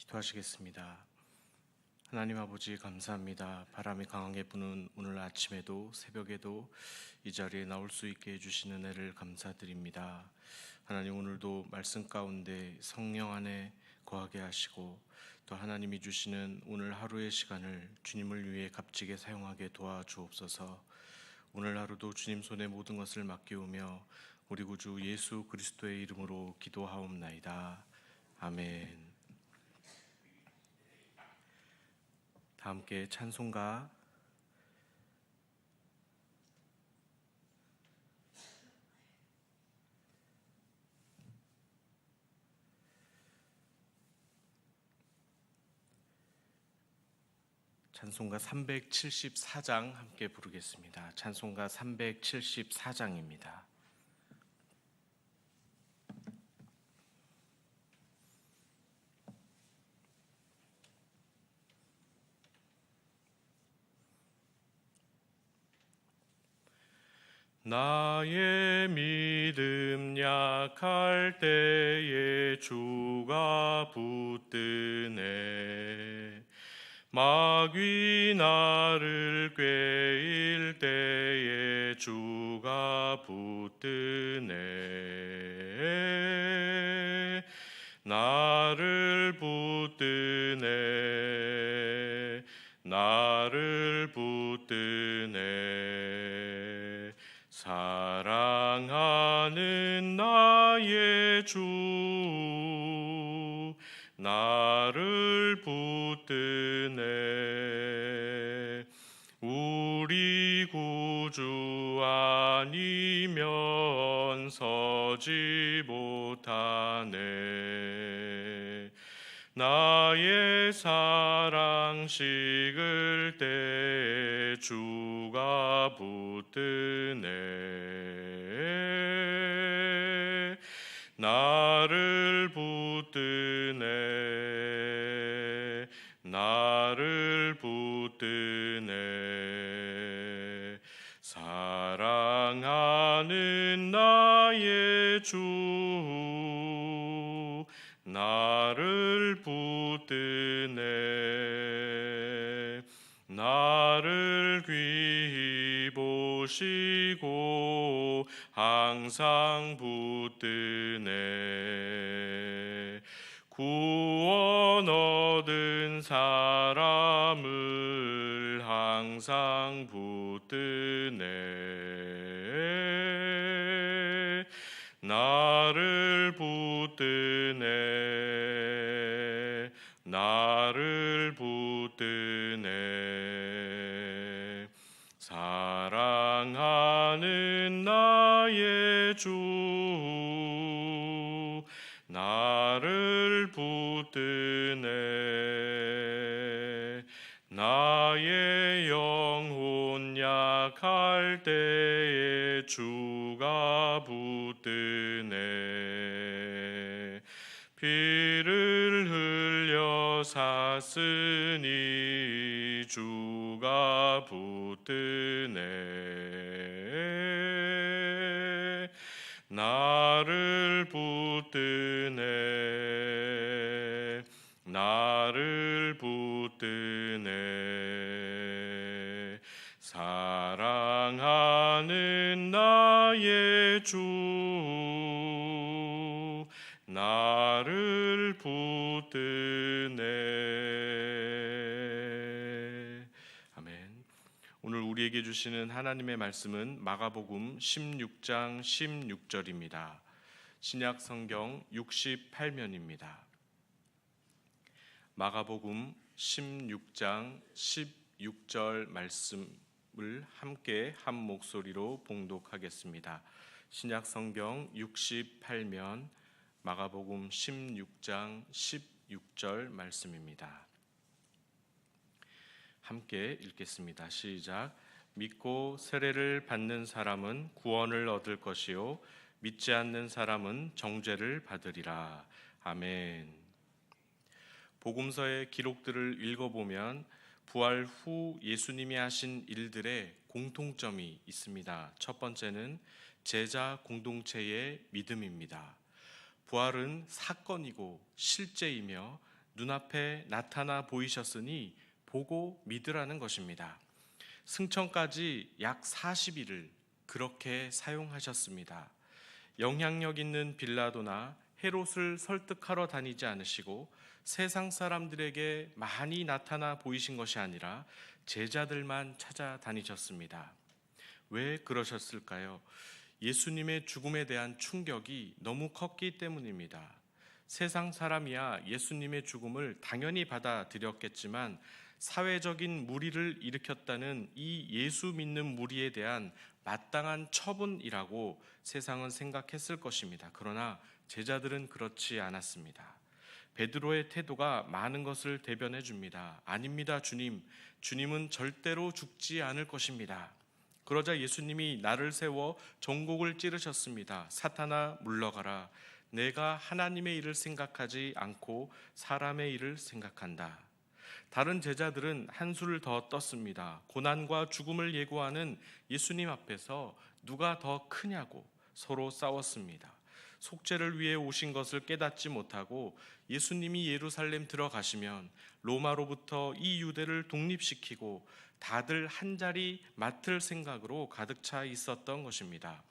기도하시겠습니다. 하나님 아버지 감사합니다. 바람이 강하게 부는 오늘 아침에도 새벽에도 이 자리에 나올 수 있게 해주시는 은혜를 감사드립니다. 하나님 오늘도 말씀 가운데 성령 안에 거하게 하시고 또 하나님이 주시는 오늘 하루의 시간을 주님을 위해 값지게 사용하게 도와주옵소서. 오늘 하루도 주님 손에 모든 것을 맡기오며 우리 구주 예수 그리스도의 이름으로 기도하옵나이다. 아멘. 다 함께 찬송가 찬송가 374장 함께 부르겠습니다. 찬송가 374장입니다. 나의 믿음 약할 때에 주가 붙드네. 마귀 나를 꾀일 때에 주가 붙드네. 나를 붙드네. 나를 붙드네. 사랑하는 나의 주 나를 붙드네. 우리 구주 아니면 서지 못하네. 나의 사랑 식을 때 주가 붙드네. 나를 붙드네. 나를 붙드네. 사랑하는 나의 주 나를 붙드네. 나를 귀히 보시고 항상 붙드네. 구원 얻은 사람을 항상 붙드네. 나를 붙드네. 나를 붙드네. 사랑하는 나의 주 나를 붙드네. 나의 영혼 약할 때에 주가 붙드네. 피를 흘려 샀으니 주가 붙드네. 나를 붙드네. 나를 붙드네. 사랑하는 나의 주 나를 붙드네. 아멘. 오늘 우리에게 주시는 하나님의 말씀은 마가복음 16장 16절입니다. 신약 성경 68면입니다. 마가복음 16장 16절 말씀을 함께 한 목소리로 봉독하겠습니다. 신약 성경 68면 마가복음 16장 16절 말씀입니다. 함께 읽겠습니다. 시작. 믿고 세례를 받는 사람은 구원을 얻을 것이요 믿지 않는 사람은 정죄를 받으리라. 아멘. 복음서의 기록들을 읽어보면 부활 후 예수님이 하신 일들의 공통점이 있습니다. 첫 번째는 제자 공동체의 믿음입니다. 부활은 사건이고 실제이며 눈앞에 나타나 보이셨으니 보고 믿으라는 것입니다. 승천까지 약 40일을 그렇게 사용하셨습니다. 영향력 있는 빌라도나 헤롯을 설득하러 다니지 않으시고 세상 사람들에게 많이 나타나 보이신 것이 아니라 제자들만 찾아다니셨습니다. 왜 그러셨을까요? 예수님의 죽음에 대한 충격이 너무 컸기 때문입니다. 세상 사람이야 예수님의 죽음을 당연히 받아들였겠지만 사회적인 무리를 일으켰다는 이 예수 믿는 무리에 대한 마땅한 처분이라고 세상은 생각했을 것입니다. 그러나 제자들은 그렇지 않았습니다. 베드로의 태도가 많은 것을 대변해 줍니다. 아닙니다, 주님. 주님은 절대로 죽지 않을 것입니다. 그러자 예수님이 나를 세워 전곡을 찌르셨습니다. 사탄아 물러가라. 내가 하나님의 일을 생각하지 않고 사람의 일을 생각한다. 다른 제자들은 한술을 더 떴습니다. 고난과 죽음을 예고하는 예수님 앞에서 누가 더 크냐고 서로 싸웠습니다. 속죄를 위해 오신 것을 깨닫지 못하고 예수님이 예루살렘 들어가시면 로마로부터 이 유대를 독립시키고 다들 한 자리 맡을 생각으로 가득 차 있었던 것입니다.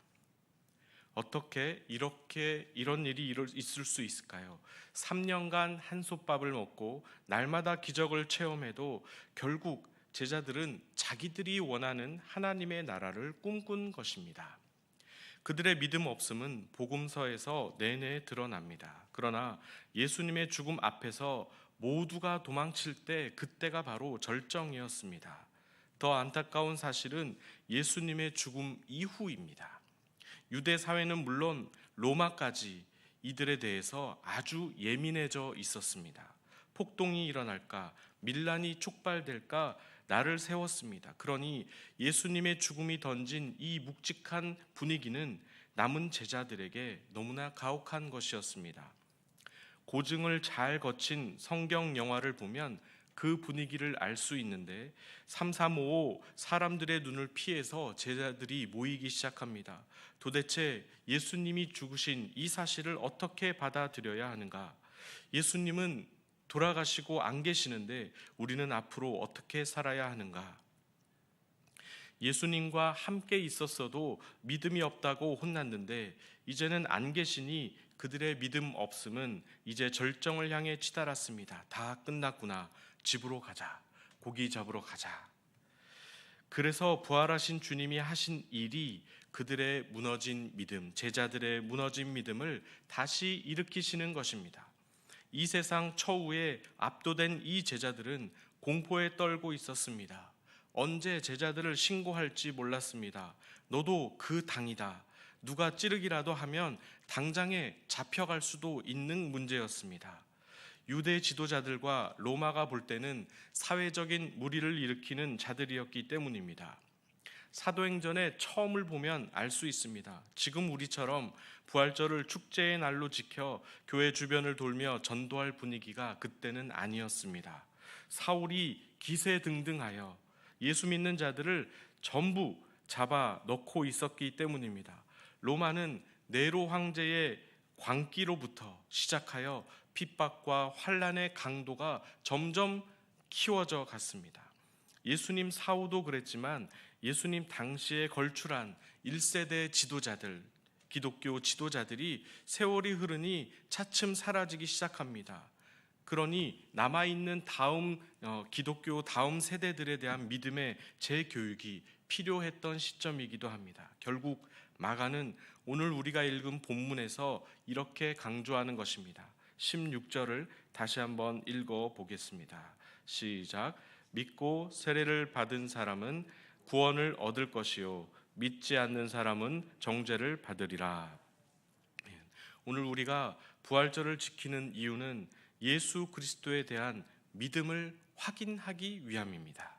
어떻게 이런 일이 있을 수 있을까요? 3년간 한솥밥을 먹고 날마다 기적을 체험해도 결국 제자들은 자기들이 원하는 하나님의 나라를 꿈꾼 것입니다. 그들의 믿음 없음은 복음서에서 내내 드러납니다. 그러나 예수님의 죽음 앞에서 모두가 도망칠 때 그때가 바로 절정이었습니다. 더 안타까운 사실은 예수님의 죽음 이후입니다. 유대 사회는 물론 로마까지 이들에 대해서 아주 예민해져 있었습니다. 폭동이 일어날까, 밀란이 촉발될까 나를 세웠습니다. 그러니 예수님의 죽음이 던진 이 묵직한 분위기는 남은 제자들에게 너무나 가혹한 것이었습니다. 고증을 잘 거친 성경 영화를 보면 그 분위기를 알 수 있는데 3355 사람들의 눈을 피해서 제자들이 모이기 시작합니다. 도대체 예수님이 죽으신 이 사실을 어떻게 받아들여야 하는가? 예수님은 돌아가시고 안 계시는데 우리는 앞으로 어떻게 살아야 하는가? 예수님과 함께 있었어도 믿음이 없다고 혼났는데 이제는 안 계시니 그들의 믿음 없음은 이제 절정을 향해 치달았습니다. 다 끝났구나. 집으로 가자. 고기 잡으러 가자. 그래서 부활하신 주님이 하신 일이 그들의 무너진 믿음, 제자들의 무너진 믿음을 다시 일으키시는 것입니다. 이 세상 처우에 압도된 이 제자들은 공포에 떨고 있었습니다. 언제 제자들을 신고할지 몰랐습니다. 너도 그 당이다. 누가 찌르기라도 하면 당장에 잡혀갈 수도 있는 문제였습니다. 유대 지도자들과 로마가 볼 때는 사회적인 무리를 일으키는 자들이었기 때문입니다. 사도행전의 처음을 보면 알 수 있습니다. 지금 우리처럼 부활절을 축제의 날로 지켜 교회 주변을 돌며 전도할 분위기가 그때는 아니었습니다. 사울이 기세등등하여 예수 믿는 자들을 전부 잡아 넣고 있었기 때문입니다. 로마는 네로 황제의 광기로부터 시작하여 핍박과 환난의 강도가 점점 키워져 갔습니다. 예수님 사후도 그랬지만 예수님 당시에 걸출한 1세대 지도자들, 기독교 지도자들이 세월이 흐르니 차츰 사라지기 시작합니다. 그러니 남아있는 기독교 다음 세대들에 대한 믿음의 재교육이 필요했던 시점이기도 합니다. 결국 마가는 오늘 우리가 읽은 본문에서 이렇게 강조하는 것입니다. 16절을 다시 한번 읽어보겠습니다. 시작. 믿고 세례를 받은 사람은 구원을 얻을 것이요 믿지 않는 사람은 정죄를 받으리라. 오늘 우리가 부활절을 지키는 이유는 예수 그리스도에 대한 믿음을 확인하기 위함입니다.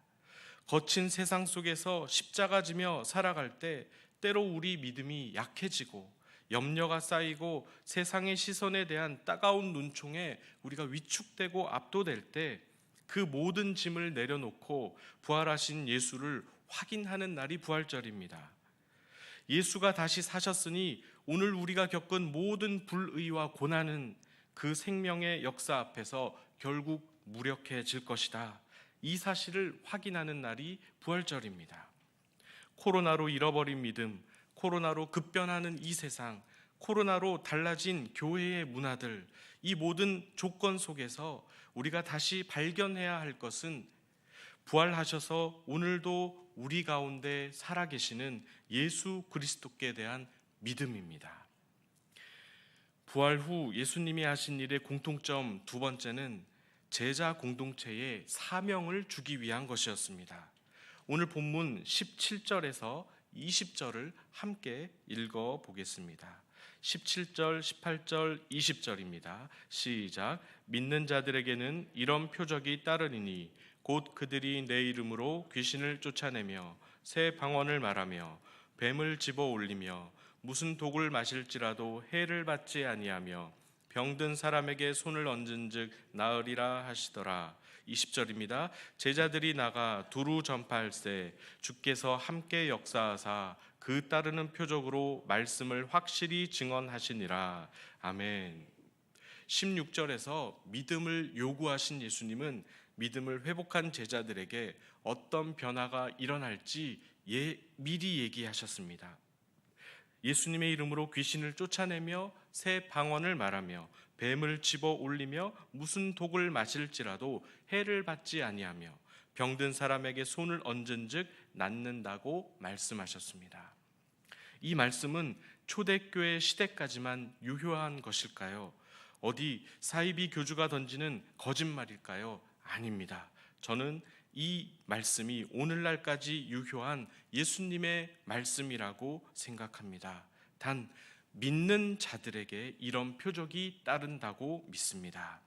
거친 세상 속에서 십자가 지며 살아갈 때 때로 우리 믿음이 약해지고 염려가 쌓이고 세상의 시선에 대한 따가운 눈총에 우리가 위축되고 압도될 때 그 모든 짐을 내려놓고 부활하신 예수를 확인하는 날이 부활절입니다. 예수가 다시 사셨으니 오늘 우리가 겪은 모든 불의와 고난은 그 생명의 역사 앞에서 결국 무력해질 것이다. 이 사실을 확인하는 날이 부활절입니다. 코로나로 잃어버린 믿음, 코로나로 급변하는 이 세상, 코로나로 달라진 교회의 문화들, 이 모든 조건 속에서 우리가 다시 발견해야 할 것은 부활하셔서 오늘도 우리 가운데 살아계시는 예수 그리스도께 대한 믿음입니다. 부활 후 예수님이 하신 일의 공통점 두 번째는 제자 공동체에 사명을 주기 위한 것이었습니다. 오늘 본문 17절에서 20절을 함께 읽어보겠습니다. 17절, 18절, 20절입니다. 시작. 믿는 자들에게는 이런 표적이 따르리니 곧 그들이 내 이름으로 귀신을 쫓아내며 새 방언을 말하며 뱀을 집어 올리며 무슨 독을 마실지라도 해를 받지 아니하며 병든 사람에게 손을 얹은즉 나으리라 하시더라. 20절입니다. 제자들이 나가 두루 전파할세 주께서 함께 역사하사 그 따르는 표적으로 말씀을 확실히 증언하시니라. 아멘. 16절에서 믿음을 요구하신 예수님은 믿음을 회복한 제자들에게 어떤 변화가 일어날지 미리 얘기하셨습니다. 예수님의 이름으로 귀신을 쫓아내며 새 방언을 말하며 뱀을 집어 올리며 무슨 독을 마실지라도 해를 받지 아니하며 병든 사람에게 손을 얹은즉 낫는다고 말씀하셨습니다. 이 말씀은 초대교회 시대까지만 유효한 것일까요? 어디 사이비 교주가 던지는 거짓말일까요? 아닙니다. 저는 이 말씀이 오늘날까지 유효한 예수님의 말씀이라고 생각합니다. 단 믿는 자들에게 이런 표적이 따른다고 믿습니다.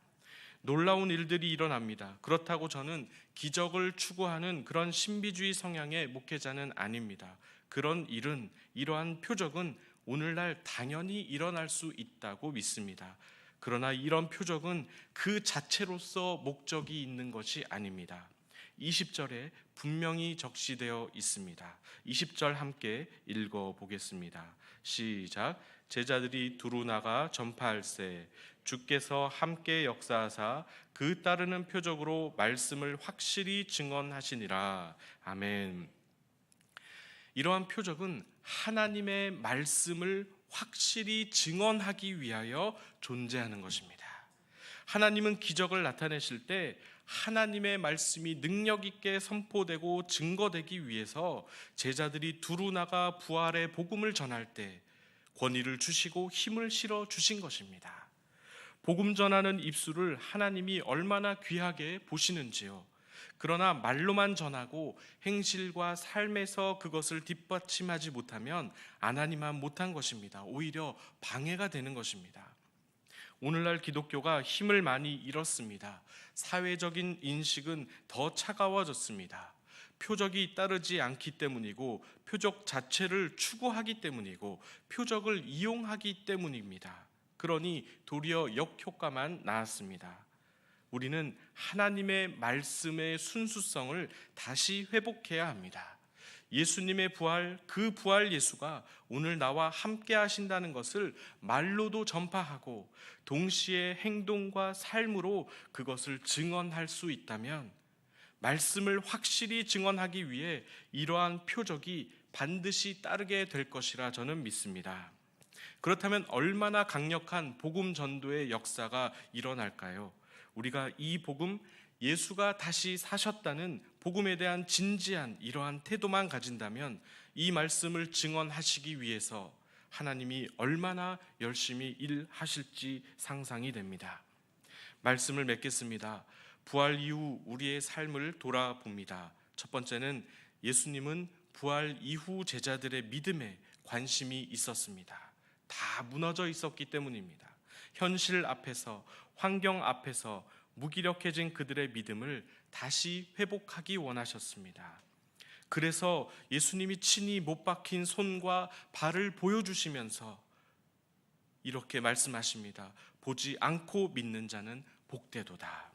놀라운 일들이 일어납니다. 그렇다고 저는 기적을 추구하는 그런 신비주의 성향의 목회자는 아닙니다. 그런 일은, 이러한 표적은 오늘날 당연히 일어날 수 있다고 믿습니다. 그러나 이런 표적은 그 자체로서 목적이 있는 것이 아닙니다. 20절에 분명히 적시되어 있습니다. 20절 함께 읽어보겠습니다. 시작. 제자들이 두루 나가 전파할세 주께서 함께 역사하사 그 따르는 표적으로 말씀을 확실히 증언하시니라. 아멘. 이러한 표적은 하나님의 말씀을 확실히 증언하기 위하여 존재하는 것입니다. 하나님은 기적을 나타내실 때 하나님의 말씀이 능력 있게 선포되고 증거되기 위해서 제자들이 두루 나가 부활의 복음을 전할 때 권위를 주시고 힘을 실어 주신 것입니다. 복음 전하는 입술을 하나님이 얼마나 귀하게 보시는지요. 그러나 말로만 전하고 행실과 삶에서 그것을 뒷받침하지 못하면 하나님만 못한 것입니다. 오히려 방해가 되는 것입니다. 오늘날 기독교가 힘을 많이 잃었습니다. 사회적인 인식은 더 차가워졌습니다. 표적이 따르지 않기 때문이고 표적 자체를 추구하기 때문이고 표적을 이용하기 때문입니다. 그러니 도리어 역효과만 나왔습니다. 우리는 하나님의 말씀의 순수성을 다시 회복해야 합니다. 예수님의 부활, 그 부활 예수가 오늘 나와 함께 하신다는 것을 말로도 전파하고 동시에 행동과 삶으로 그것을 증언할 수 있다면 말씀을 확실히 증언하기 위해 이러한 표적이 반드시 따르게 될 것이라 저는 믿습니다. 그렇다면 얼마나 강력한 복음 전도의 역사가 일어날까요? 우리가 이 복음, 예수가 다시 사셨다는 복음에 대한 진지한 이러한 태도만 가진다면 이 말씀을 증언하시기 위해서 하나님이 얼마나 열심히 일하실지 상상이 됩니다. 말씀을 맺겠습니다. 부활 이후 우리의 삶을 돌아봅니다. 첫 번째는 예수님은 부활 이후 제자들의 믿음에 관심이 있었습니다. 다 무너져 있었기 때문입니다. 현실 앞에서, 환경 앞에서 무기력해진 그들의 믿음을 다시 회복하기 원하셨습니다. 그래서 예수님이 친히 못 박힌 손과 발을 보여주시면서 이렇게 말씀하십니다. 보지 않고 믿는 자는 복되도다.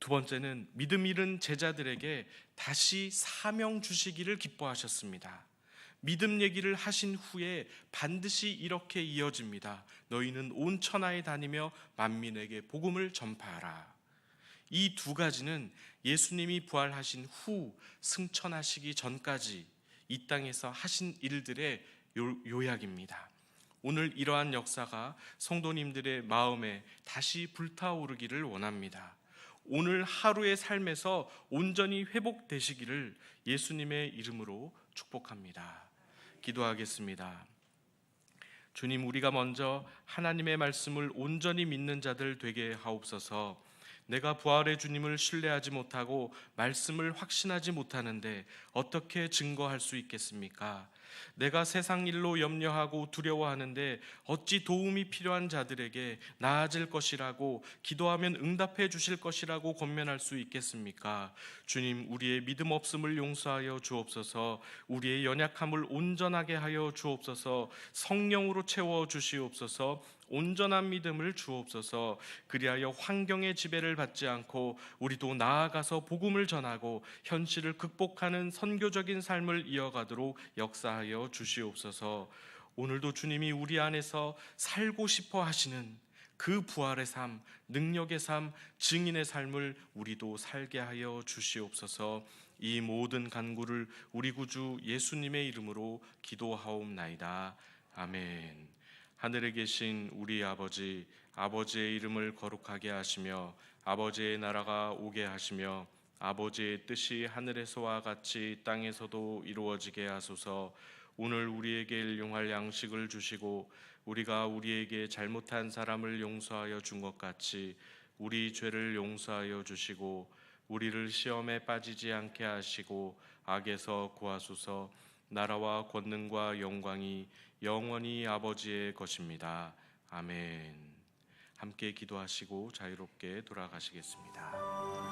두 번째는 믿음 잃은 제자들에게 다시 사명 주시기를 기뻐하셨습니다. 믿음 얘기를 하신 후에 반드시 이렇게 이어집니다. 너희는 온 천하에 다니며 만민에게 복음을 전파하라. 이 두 가지는 예수님이 부활하신 후 승천하시기 전까지 이 땅에서 하신 일들의 요약입니다. 오늘 이러한 역사가 성도님들의 마음에 다시 불타오르기를 원합니다. 오늘 하루의 삶에서 온전히 회복되시기를 예수님의 이름으로 축복합니다. 기도하겠습니다. 주님, 우리가 먼저 하나님의 말씀을 온전히 믿는 자들 되게 하옵소서. 내가 부활의 주님을 신뢰하지 못하고 말씀을 확신하지 못하는데 어떻게 증거할 수 있겠습니까? 내가 세상 일로 염려하고 두려워하는데 어찌 도움이 필요한 자들에게 나아질 것이라고 기도하면 응답해 주실 것이라고 권면할 수 있겠습니까? 주님, 우리의 믿음 없음을 용서하여 주옵소서. 우리의 연약함을 온전하게 하여 주옵소서. 성령으로 채워 주시옵소서. 온전한 믿음을 주옵소서. 그리하여 환경의 지배를 받지 않고 우리도 나아가서 복음을 전하고 현실을 극복하는 선교적인 삶을 이어가도록 역사하여 주시옵소서. 오늘도 주님이 우리 안에서 살고 싶어 하시는 그 부활의 삶, 능력의 삶, 증인의 삶을 우리도 살게 하여 주시옵소서. 이 모든 간구를 우리 구주 예수님의 이름으로 기도하옵나이다. 아멘. 하늘에 계신 우리 아버지, 아버지의 이름을 거룩하게 하시며 아버지의 나라가 오게 하시며 아버지의 뜻이 하늘에서와 같이 땅에서도 이루어지게 하소서. 오늘 우리에게 일용할 양식을 주시고 우리가 우리에게 잘못한 사람을 용서하여 준 것 같이 우리 죄를 용서하여 주시고 우리를 시험에 빠지지 않게 하시고 악에서 구하소서. 나라와 권능과 영광이 영원히 아버지의 것입니다. 아멘. 함께 기도하시고 자유롭게 돌아가시겠습니다.